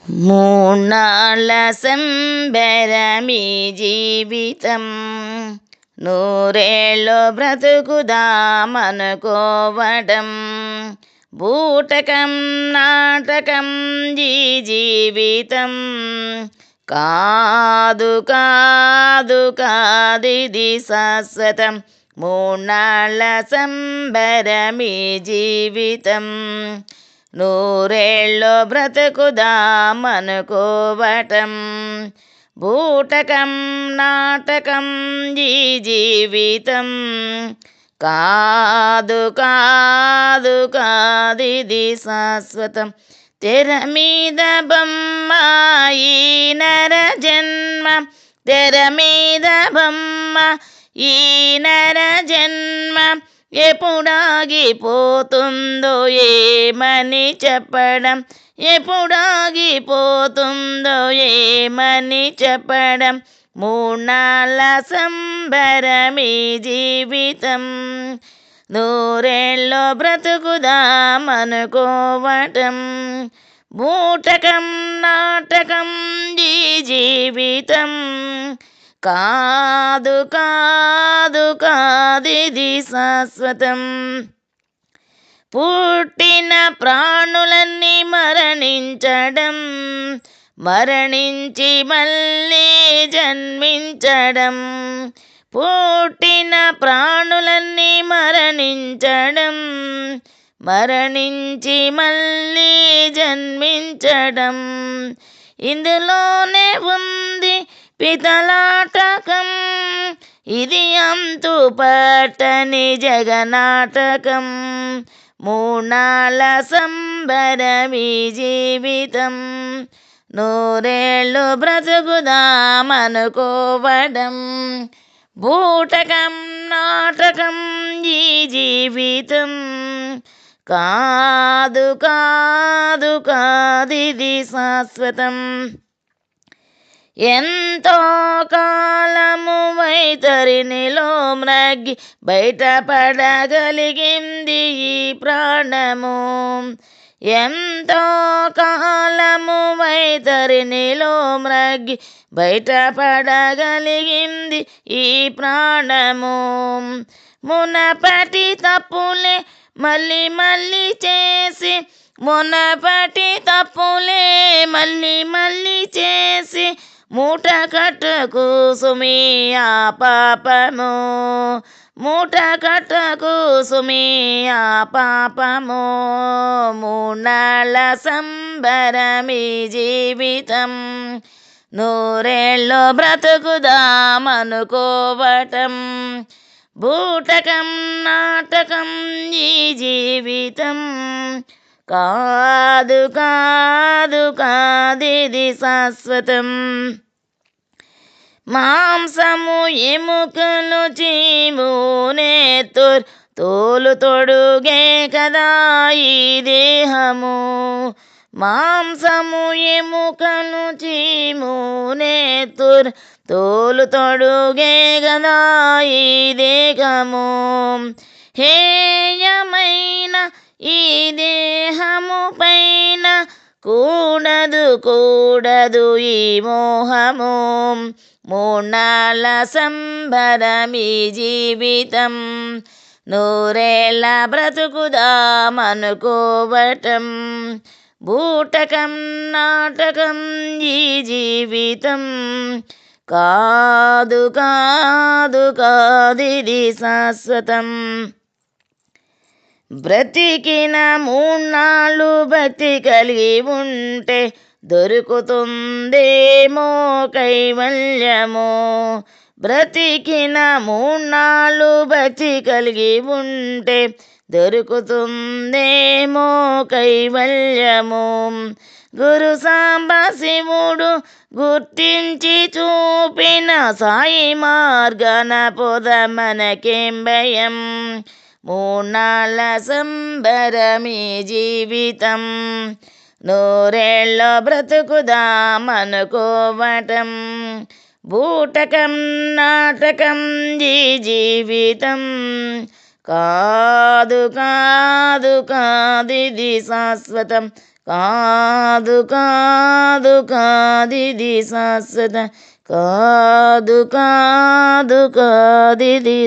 మూన్నాళ్ళ సంబరమీ జీవితం, నూరేళ్ళు బ్రతుకుదామనుకోవడం. బూటకం నాటకం ఈ జీవితం, కాదు కాదు కాదిది శాశ్వతం. మూన్నాళ్ళ సంబరమీ జీవితం, నూరేళ్ళు బ్రతుకుదామనుకోవటం. బూటకం నాటకం ఈ జీవితం, కాదు కాదు కాదిది శాశ్వతం. తెర మీద బొమ్మ ఈ నర జన్మ, తెర మీద బొమ్మ ఈ నర జన్మ, ఎప్పుడాగిపోతుందో ఏమని చెప్పడం, ఎప్పుడాగిపోతుందో ఏమని చెప్పడం. మూన్నాళ్ళ సంబరమీ జీవితం, నూరేళ్ళు బ్రతుకుదామనుకోవటం. బూటకం నాటకం ఈ జీవితం, కాదు కాదు కాదిది శాశ్వతం. పుట్టిన ప్రాణులన్నీ మరణించడం, మరణించి మళ్ళీ జన్మించడం. పుట్టిన ప్రాణులన్నీ మరణించడం, మరణించి మళ్ళీ జన్మించడం. ఇందులోనే ఉంది పితలాటకం, ఇది అంతు పట్టని జగనాటకం. మూన్నాళ్ళ సంబరమీ జీవితం, నూరేళ్ళు బ్రతుకుదామనుకోవడం. బూటకం నాటకం ఈ జీవితం, కాదు కాదు కాదిది శాశ్వతం. ఎంతో కాలము వైతరినిలో మ్రగ్గి బయటపడగలిగింది ఈ ప్రాణము. ఎంతో కాలము వైతరినిలో మ్రగ్గి బయటపడగలిగింది ఈ ప్రాణము. మునపటి తప్పులే మళ్ళీ మళ్ళీ చేసి, మునపటి తప్పులే మళ్ళీ మళ్ళీ చేసి, మూట కట్టకు సుమీ ఆ పాపము, మూట కట్టకు సుమీ ఆ పాపము. మూన్నాళ్ళ సంబరమీ జీవితం, నూరేళ్ళు బ్రతుకుదామనుకోవటం. బూటకం నాటకం ఈ జీవితం, కాదు కాదు కాదిది శాశ్వతం. మాంసము ఎముకలు చీము నేతుర్ తోలు తొడుగే కదా ఈ దేహము. మాంసము ఎముకలు చీము నేతుర్ తోలు తొడుగే కదా ఈ దేహము. హేయమైన ఈ దేహము పైన కూడదు కూడదు ఈ మోహము. మూన్నాళ్ళ సంబరమీ జీవితం, నూరేళ్ళ బ్రతుకుదామనుకోవటం. బూటకం నాటకం ఈ జీవితం, కాదు కాదు కాదిది శాశ్వతం. బ్రతికిన మూన్నాళ్ళు భక్తి కలిగి ఉంటే దొరుకుతుందేమో కైవల్యము. బ్రతికిన మూన్నాళ్ళు భక్తి కలిగి ఉంటే దొరుకుతుందేమో కైవల్యము. గురు సాంబ శివుడు గుర్తించి చూపిన సాయి మార్గాన పొద మనకేం భయం. మూన్నాళ్ళ సంబరమీ జీవితం, నూరేళ్ళు బ్రతుకుదామనుకోవటం. బూటకం నాటకం ఈ జీవితం, కాదు కాదు కాదిది శాశ్వతం. కాదు కాదు కాదిది శాశ్వత కాదు కాదు కాదిది